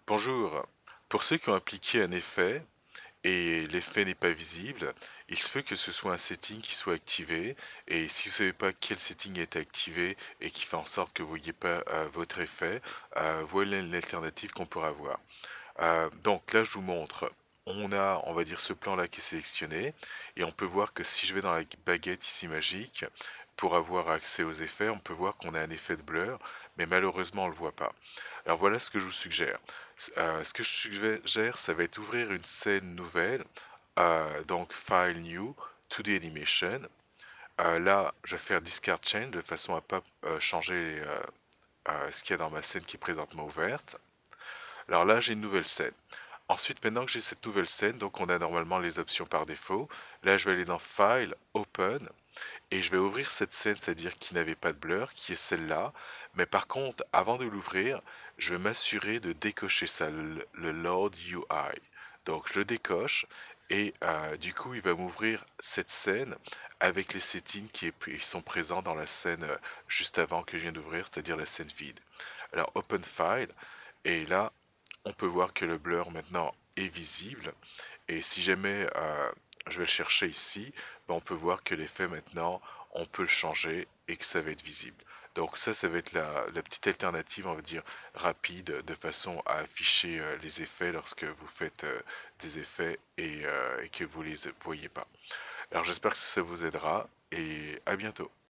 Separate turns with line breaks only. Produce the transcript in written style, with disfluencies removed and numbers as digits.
Bonjour. Pour ceux qui ont appliqué un effet et l'effet n'est pas visible, il se peut que ce soit un setting qui soit activé et si vous ne savez pas quel setting est activé et qui fait en sorte que vous ne voyez pas votre effet, voilà l'alternative qu'on pourra avoir. Donc là je vous montre, on a on va dire ce plan là qui est sélectionné et on peut voir que si je vais dans la baguette ici magique, pour avoir accès aux effets, on peut voir qu'on a un effet de blur, mais malheureusement on le voit pas. Alors voilà ce que je vous suggère. Ce que je suggère, ça va être ouvrir une scène nouvelle, donc File New, 2D Animation. Là, je vais faire Discard Change de façon à pas changer ce qu'il y a dans ma scène qui est présentement ouverte. Alors là, j'ai une nouvelle scène. Ensuite, maintenant que j'ai cette nouvelle scène, donc on a normalement les options par défaut. Là, je vais aller dans File, Open, et je vais ouvrir cette scène, c'est-à-dire qui n'avait pas de blur, qui est celle-là. Mais par contre, avant de l'ouvrir, je vais m'assurer de décocher ça, le Load UI. Donc je le décoche et du coup il va m'ouvrir cette scène avec les settings qui sont présents dans la scène juste avant que je viens d'ouvrir, c'est-à-dire la scène vide. Alors Open File, et là on peut voir que le blur maintenant est visible. Et si jamais je vais le chercher ici, ben, on peut voir que l'effet maintenant, on peut le changer et que ça va être visible. Donc ça va être la petite alternative, on va dire, rapide, de façon à afficher les effets lorsque vous faites des effets et que vous les voyez pas. Alors j'espère que ça vous aidera et à bientôt.